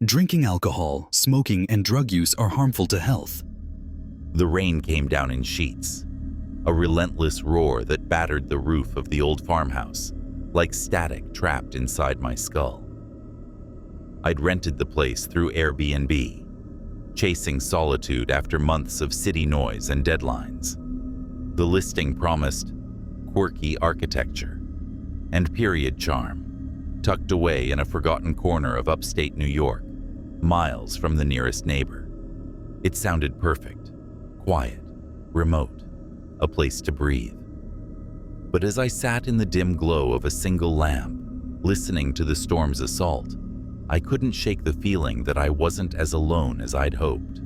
Drinking alcohol, smoking, and drug use are harmful to health. The rain came down in sheets, a relentless roar that battered the roof of the old farmhouse, like static trapped inside my skull. I'd rented the place through Airbnb, chasing solitude after months of city noise and deadlines. The listing promised quirky architecture and period charm, tucked away in a forgotten corner of upstate New York, miles from the nearest neighbor. It sounded perfect, quiet, remote, a place to breathe. But as I sat in the dim glow of a single lamp, listening to the storm's assault, I couldn't shake the feeling that I wasn't as alone as I'd hoped.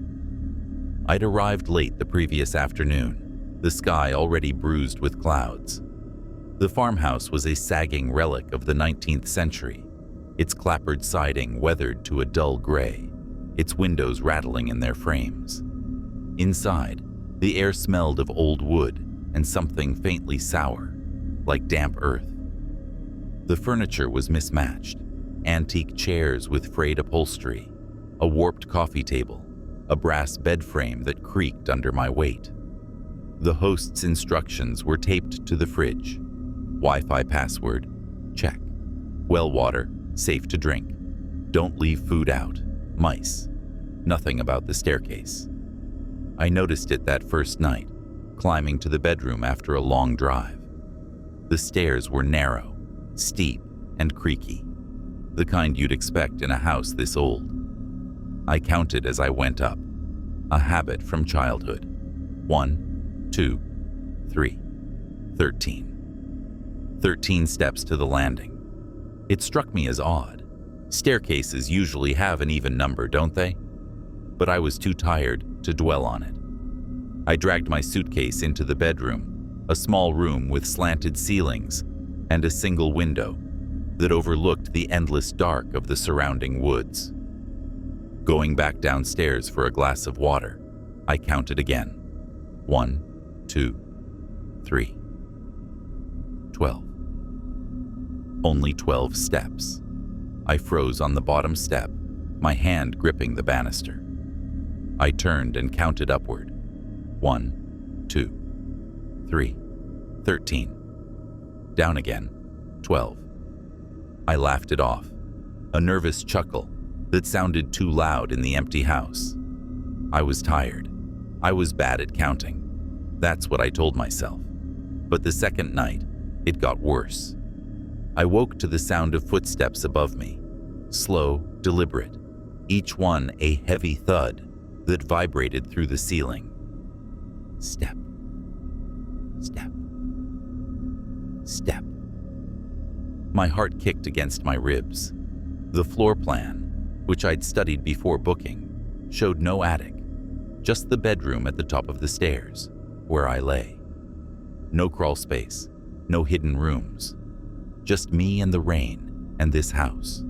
I'd arrived late the previous afternoon, the sky already bruised with clouds. The farmhouse was a sagging relic of the 19th century, its clapboard siding weathered to a dull gray, its windows rattling in their frames. Inside, the air smelled of old wood and something faintly sour, like damp earth. The furniture was mismatched, antique chairs with frayed upholstery, a warped coffee table, a brass bed frame that creaked under my weight. The host's instructions were taped to the fridge. Wi-Fi password, check. Well water, safe to drink. Don't leave food out. Mice. Nothing about the staircase. I noticed it that first night, climbing to the bedroom after a long drive. The stairs were narrow, steep, and creaky, the kind you'd expect in a house this old. I counted as I went up, a habit from childhood. 1, 2, 3, 13. 13 steps to the landing. It struck me as odd. Staircases usually have an even number, don't they? But I was too tired to dwell on it. I dragged my suitcase into the bedroom, a small room with slanted ceilings and a single window that overlooked the endless dark of the surrounding woods. Going back downstairs for a glass of water, I counted again. 1, 2, 3. 12. Only 12 steps. I froze on the bottom step, my hand gripping the banister. I turned and counted upward. 1, 2, 3, 13. Down again. 12. I laughed it off, a nervous chuckle that sounded too loud in the empty house. I was tired. I was bad at counting. That's what I told myself. But the second night, it got worse. I woke to the sound of footsteps above me, slow, deliberate, each one a heavy thud that vibrated through the ceiling. Step, step, step. My heart kicked against my ribs. The floor plan, which I'd studied before booking, showed no attic, just the bedroom at the top of the stairs, where I lay. No crawl space, no hidden rooms, just me and the rain and this house.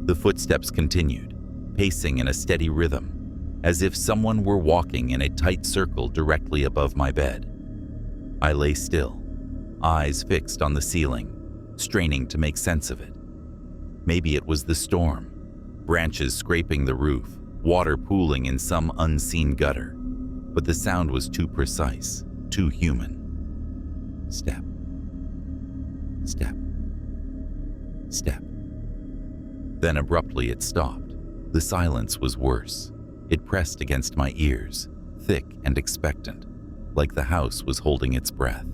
The footsteps continued, pacing in a steady rhythm, as if someone were walking in a tight circle directly above my bed. I lay still, eyes fixed on the ceiling, straining to make sense of it. Maybe it was the storm, branches scraping the roof, water pooling in some unseen gutter, but the sound was too precise, too human. Step, step, step. Then abruptly it stopped. The silence was worse. It pressed against my ears, thick and expectant, like the house was holding its breath.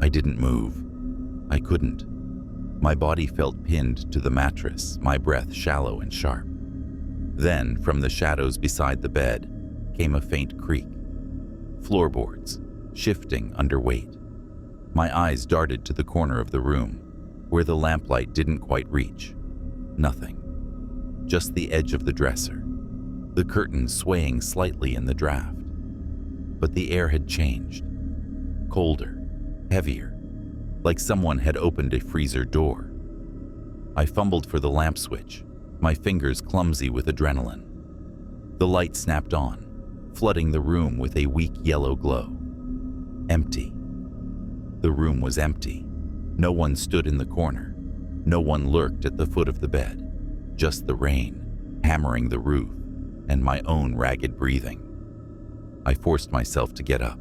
I didn't move. I couldn't. My body felt pinned to the mattress, my breath shallow and sharp. Then, from the shadows beside the bed, came a faint creak. Floorboards, shifting under weight. My eyes darted to the corner of the room, where the lamplight didn't quite reach. Nothing. Just the edge of the dresser, the curtains swaying slightly in the draft. But the air had changed. Colder, heavier, like someone had opened a freezer door. I fumbled for the lamp switch, my fingers clumsy with adrenaline. The light snapped on, flooding the room with a weak yellow glow. Empty. The room was empty. No one stood in the corner. No one lurked at the foot of the bed. just the rain, hammering the roof, and my own ragged breathing. I forced myself to get up.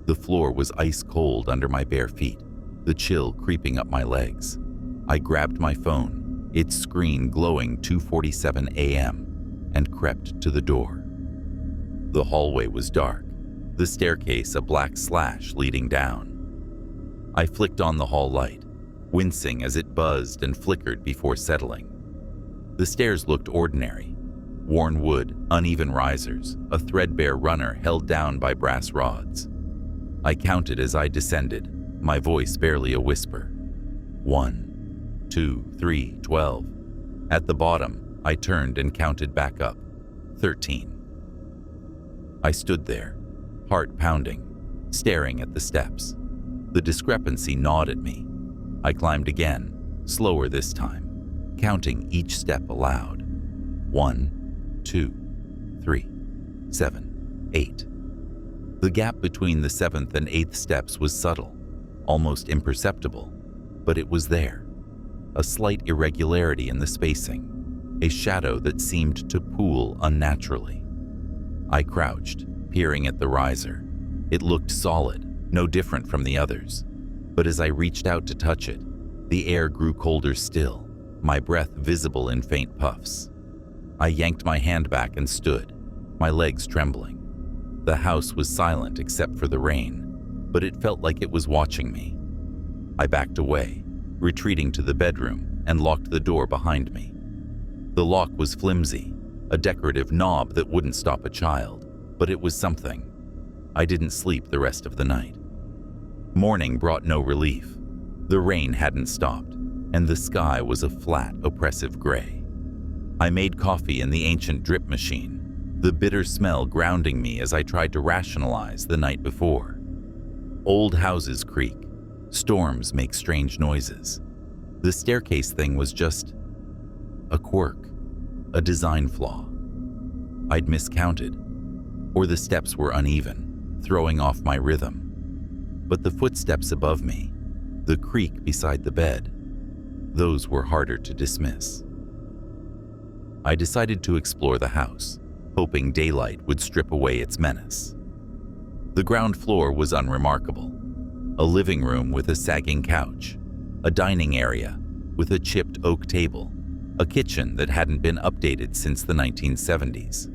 The floor was ice cold under my bare feet, the chill creeping up my legs. I grabbed my phone, its screen glowing 2:47 a.m., and crept to the door. The hallway was dark, the staircase a black slash leading down. I flicked on the hall light, wincing as it buzzed and flickered before settling. The stairs looked ordinary. Worn wood, uneven risers, a threadbare runner held down by brass rods. I counted as I descended, my voice barely a whisper. 1, 2, 3, 12. At the bottom, I turned and counted back up. 13. I stood there, heart pounding, staring at the steps. The discrepancy gnawed at me. I climbed again, slower this time, counting each step aloud. 1, 2, 3, 7, 8. The gap between the 7th and 8th steps was subtle, almost imperceptible, but it was there. A slight irregularity in the spacing, a shadow that seemed to pool unnaturally. I crouched, peering at the riser. It looked solid, no different from the others. But as I reached out to touch it, the air grew colder still, my breath visible in faint puffs. I yanked my hand back and stood, my legs trembling. The house was silent except for the rain, but it felt like it was watching me. I backed away, retreating to the bedroom, and locked the door behind me. The lock was flimsy, a decorative knob that wouldn't stop a child, but it was something. I didn't sleep the rest of the night. Morning brought no relief. The rain hadn't stopped, and the sky was a flat, oppressive gray. I made coffee in the ancient drip machine, the bitter smell grounding me as I tried to rationalize the night before. Old houses creak. Storms make strange noises. The staircase thing was just a quirk, a design flaw. I'd miscounted, or the steps were uneven, throwing off my rhythm. But the footsteps above me, the creak beside the bed, those were harder to dismiss. I decided to explore the house, hoping daylight would strip away its menace. The ground floor was unremarkable. A living room with a sagging couch, a dining area with a chipped oak table, a kitchen that hadn't been updated since the 1970s.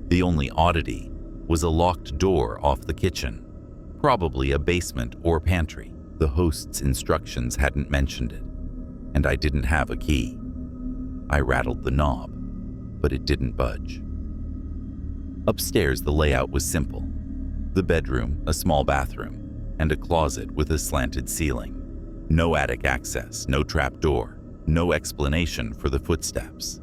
The only oddity was a locked door off the kitchen, probably a basement or pantry. The host's instructions hadn't mentioned it, and I didn't have a key. I rattled the knob, but it didn't budge. Upstairs, the layout was simple. The bedroom, a small bathroom, and a closet with a slanted ceiling. No attic access, no trap door, no explanation for the footsteps.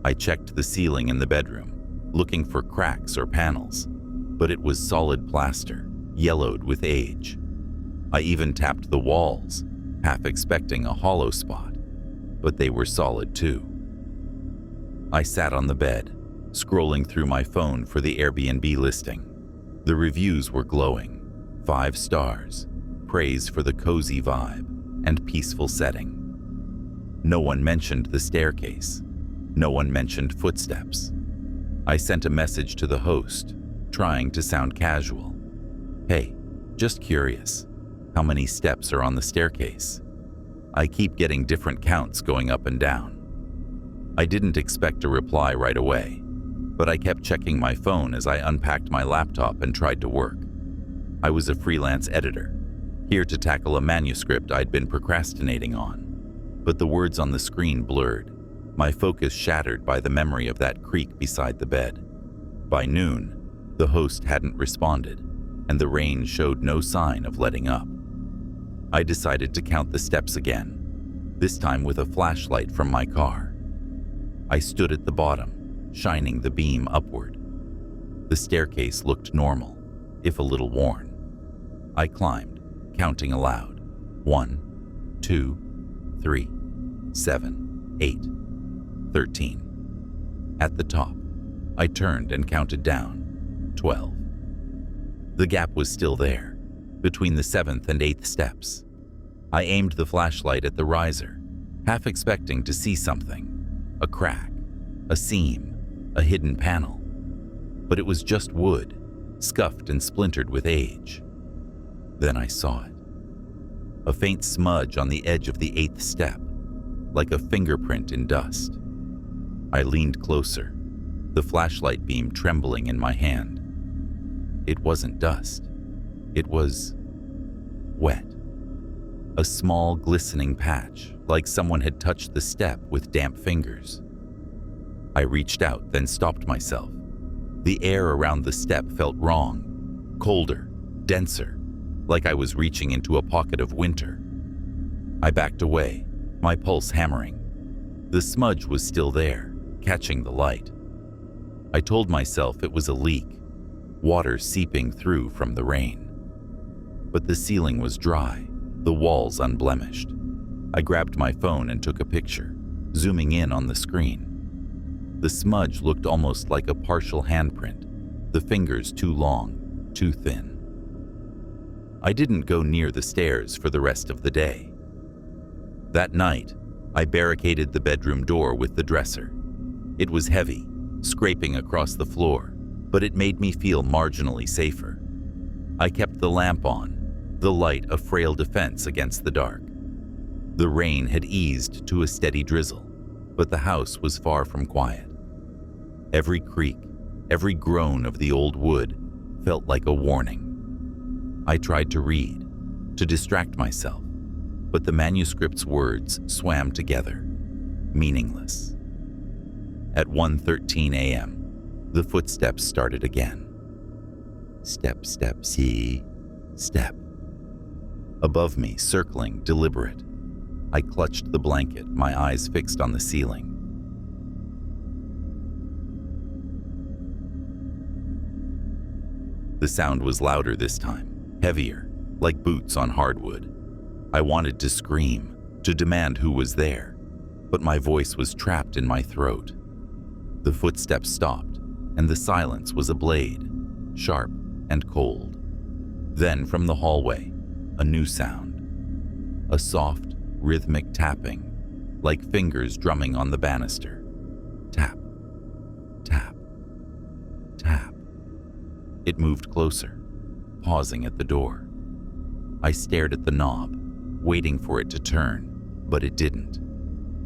I checked the ceiling in the bedroom, looking for cracks or panels, but it was solid plaster, yellowed with age. I even tapped the walls, half expecting a hollow spot, but they were solid too. I sat on the bed, scrolling through my phone for the Airbnb listing. The reviews were glowing. 5 stars, praise for the cozy vibe and peaceful setting. No one mentioned the staircase. No one mentioned footsteps. I sent a message to the host, trying to sound casual. Hey, just curious, how many steps are on the staircase? I keep getting different counts going up and down. I didn't expect a reply right away, but I kept checking my phone as I unpacked my laptop and tried to work. I was a freelance editor, here to tackle a manuscript I'd been procrastinating on. But the words on the screen blurred, my focus shattered by the memory of that creak beside the bed. By noon, the host hadn't responded, and the rain showed no sign of letting up. I decided to count the steps again, this time with a flashlight from my car. I stood at the bottom, shining the beam upward. The staircase looked normal, if a little worn. I climbed, counting aloud. 1, 2, 3, 7, 8, 13. At the top, I turned and counted down. 12. The gap was still there, between the 7th and 8th steps. I aimed the flashlight at the riser, half expecting to see something, a crack, a seam, a hidden panel. But it was just wood, scuffed and splintered with age. Then I saw it. A faint smudge on the edge of the 8th step, like a fingerprint in dust. I leaned closer, the flashlight beam trembling in my hand. It wasn't dust. It was wet. A small, glistening patch, like someone had touched the step with damp fingers. I reached out, then stopped myself. The air around the step felt wrong, colder, denser, like I was reaching into a pocket of winter. I backed away, my pulse hammering. The smudge was still there, catching the light. I told myself it was a leak, water seeping through from the rain. But the ceiling was dry, the walls unblemished. I grabbed my phone and took a picture, zooming in on the screen. The smudge looked almost like a partial handprint, the fingers too long, too thin. I didn't go near the stairs for the rest of the day. That night, I barricaded the bedroom door with the dresser. It was heavy, scraping across the floor, but it made me feel marginally safer. I kept the lamp on, the light a frail defense against the dark. The rain had eased to a steady drizzle, but the house was far from quiet. Every creak, every groan of the old wood felt like a warning. I tried to read, to distract myself, but the manuscript's words swam together, meaningless. At 1:13 a.m., the footsteps started again. Step, step, see, step. Above me, circling, deliberate. I clutched the blanket, my eyes fixed on the ceiling. The sound was louder this time, heavier, like boots on hardwood. I wanted to scream, to demand who was there, but my voice was trapped in my throat. The footsteps stopped, and the silence was a blade, sharp and cold. Then from the hallway, a new sound. A soft, rhythmic tapping, like fingers drumming on the banister. Tap, tap, tap. It moved closer, pausing at the door. I stared at the knob, waiting for it to turn, but it didn't.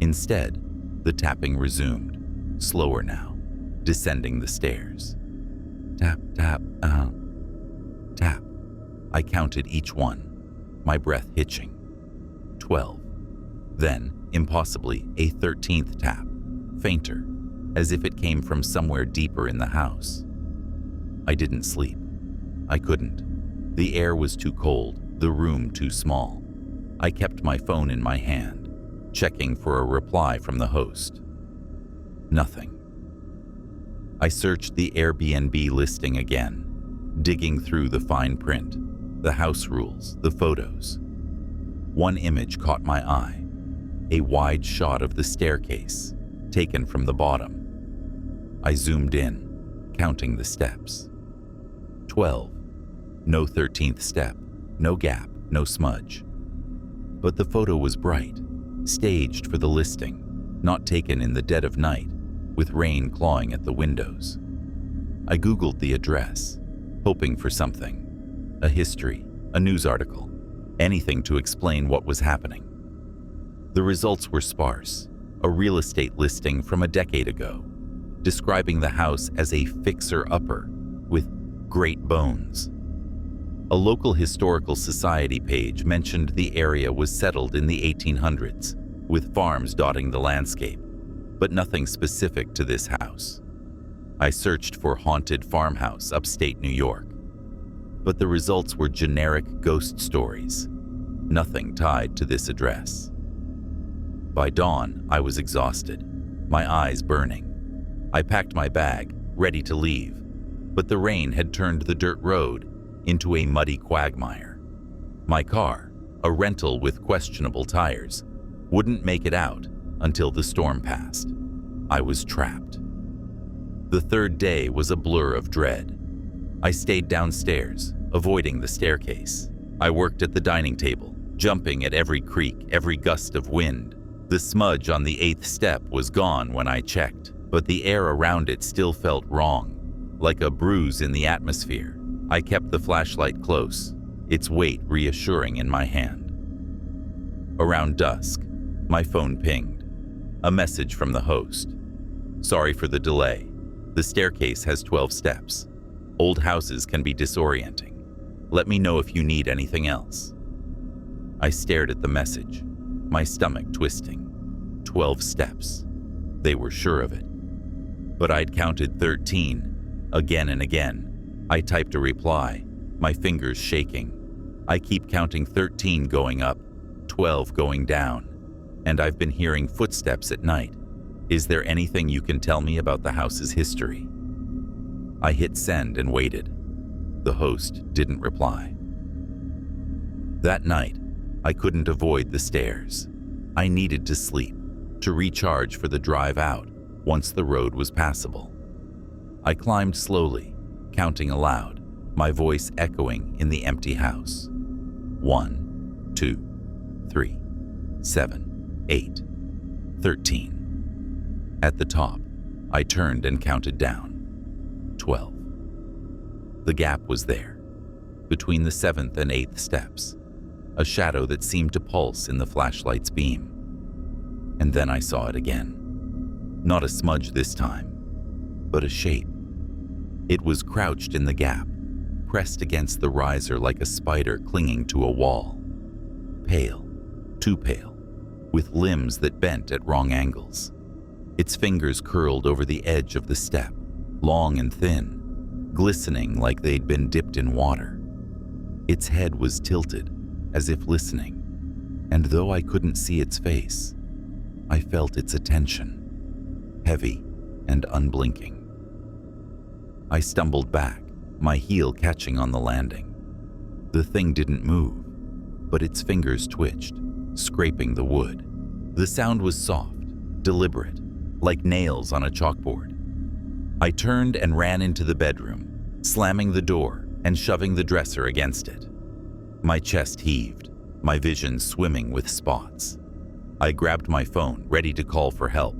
Instead, the tapping resumed, slower now, descending the stairs. Tap, tap, tap. I counted each one, my breath hitching. 12. Then, impossibly, a 13th tap, fainter, as if it came from somewhere deeper in the house. I didn't sleep. I couldn't. The air was too cold, the room too small. I kept my phone in my hand, checking for a reply from the host. Nothing. I searched the Airbnb listing again, digging through the fine print, the house rules, the photos. One image caught my eye, a wide shot of the staircase, taken from the bottom. I zoomed in, counting the steps. 12. No 13th step, no gap, no smudge. But the photo was bright, staged for the listing, not taken in the dead of night, with rain clawing at the windows. I Googled the address, hoping for something. A history, a news article, anything to explain what was happening. The results were sparse, a real estate listing from a decade ago, describing the house as a fixer-upper with great bones. A local historical society page mentioned the area was settled in the 1800s, with farms dotting the landscape, but nothing specific to this house. I searched for haunted farmhouse upstate New York, but the results were generic ghost stories, nothing tied to this address. By dawn, I was exhausted, my eyes burning. I packed my bag, ready to leave, but the rain had turned the dirt road into a muddy quagmire. My car, a rental with questionable tires, wouldn't make it out until the storm passed. I was trapped. The third day was a blur of dread. I stayed downstairs, avoiding the staircase. I worked at the dining table, jumping at every creak, every gust of wind, The smudge on the 8th step was gone when I checked, but the air around it still felt wrong, like a bruise in the atmosphere. I kept the flashlight close, its weight reassuring in my hand. Around dusk, my phone pinged. A message from the host. "Sorry for the delay. The staircase has 12 steps. Old houses can be disorienting. Let me know if you need anything else." I stared at the message, my stomach twisting. 12 steps. They were sure of it. But I'd counted 13, again and again. I typed a reply, my fingers shaking. I keep counting 13 going up, 12 going down, and I've been hearing footsteps at night. Is there anything you can tell me about the house's history? I hit send and waited. The host didn't reply. That night, I couldn't avoid the stairs. I needed to sleep, to recharge for the drive out once the road was passable. I climbed slowly, counting aloud, my voice echoing in the empty house. 1, 2, 3, 7, 8, 13. At the top, I turned and counted down. 12. The gap was there, between the 7th and 8th steps, a shadow that seemed to pulse in the flashlight's beam. And then I saw it again. Not a smudge this time, but a shape. It was crouched in the gap, pressed against the riser like a spider clinging to a wall. Pale, too pale, with limbs that bent at wrong angles. Its fingers curled over the edge of the step, long and thin, glistening like they'd been dipped in water. Its head was tilted, as if listening, and though I couldn't see its face, I felt its attention, heavy and unblinking. I stumbled back, my heel catching on the landing. The thing didn't move, but its fingers twitched, scraping the wood. The sound was soft, deliberate, like nails on a chalkboard. I turned and ran into the bedroom, slamming the door and shoving the dresser against it. My chest heaved, my vision swimming with spots. I grabbed my phone, ready to call for help,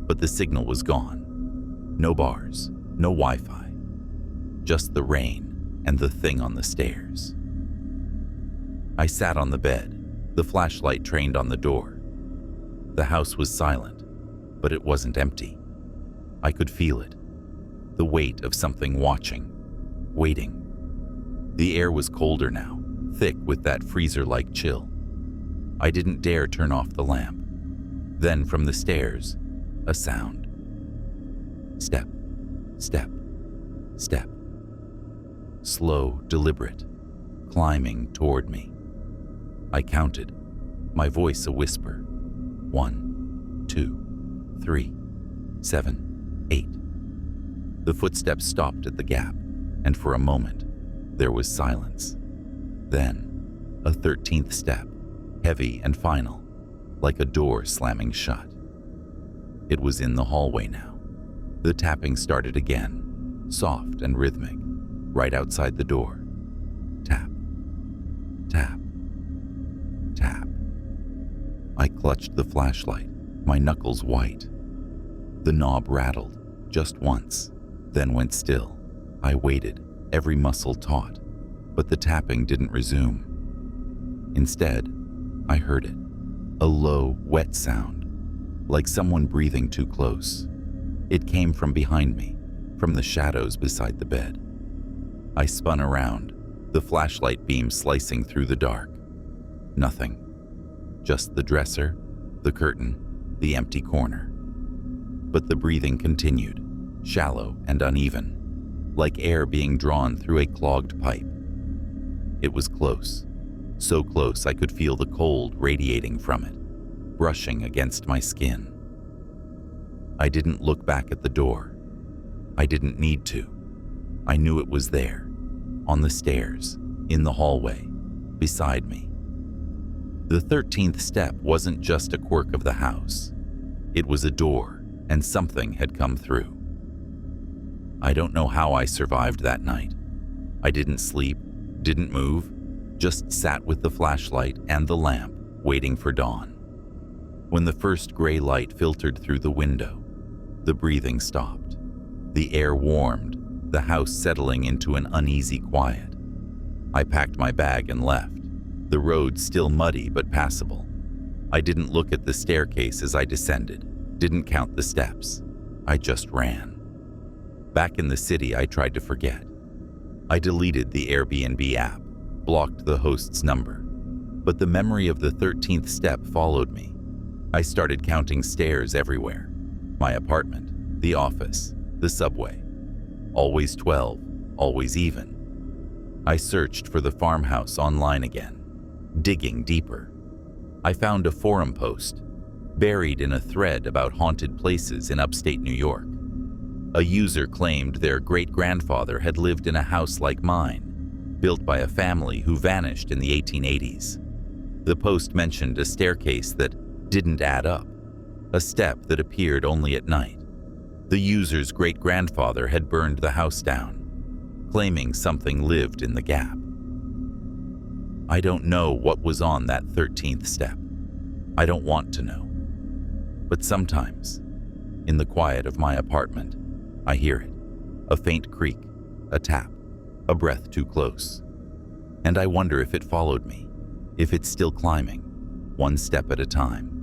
but the signal was gone. No bars, no Wi-Fi, just the rain and the thing on the stairs. I sat on the bed, the flashlight trained on the door. The house was silent, but it wasn't empty. I could feel it, the weight of something watching, waiting. The air was colder now, thick with that freezer-like chill. I didn't dare turn off the lamp. Then from the stairs, a sound. Step, step, step. Slow, deliberate, climbing toward me. I counted, my voice a whisper. 1, 2, 3, 7, 8. The footsteps stopped at the gap, and for a moment, there was silence. Then, a 13th step, heavy and final, like a door slamming shut. It was in the hallway now. The tapping started again, soft and rhythmic, right outside the door. Tap, tap, tap. I clutched the flashlight, my knuckles white. The knob rattled, just once, then went still. I waited, every muscle taut, but the tapping didn't resume. Instead, I heard it, a low, wet sound, like someone breathing too close. It came from behind me, from the shadows beside the bed. I spun around, the flashlight beam slicing through the dark. Nothing. Just the dresser, the curtain, the empty corner. But the breathing continued, shallow and uneven, like air being drawn through a clogged pipe. It was close, so close I could feel the cold radiating from it, brushing against my skin. I didn't look back at the door. I didn't need to. I knew it was there, on the stairs, in the hallway, beside me. The 13th step wasn't just a quirk of the house. It was a door, and something had come through. I don't know how I survived that night. I didn't sleep, didn't move, just sat with the flashlight and the lamp, waiting for dawn. When the first gray light filtered through the window, the breathing stopped. The air warmed, the house settling into an uneasy quiet. I packed my bag and left, the road still muddy but passable. I didn't look at the staircase as I descended, didn't count the steps. I just ran. Back in the city, I tried to forget. I deleted the Airbnb app, blocked the host's number. But the memory of the 13th step followed me. I started counting stairs everywhere. My apartment, the office, the subway. Always 12, always even. I searched for the farmhouse online again, digging deeper. I found a forum post, buried in a thread about haunted places in upstate New York. A user claimed their great-grandfather had lived in a house like mine, built by a family who vanished in the 1880s. The post mentioned a staircase that didn't add up, a step that appeared only at night. The user's great-grandfather had burned the house down, claiming something lived in the gap. I don't know what was on that 13th step. I don't want to know. But sometimes, in the quiet of my apartment, I hear it. A faint creak, a tap, a breath too close. And I wonder if it followed me, if it's still climbing, one step at a time.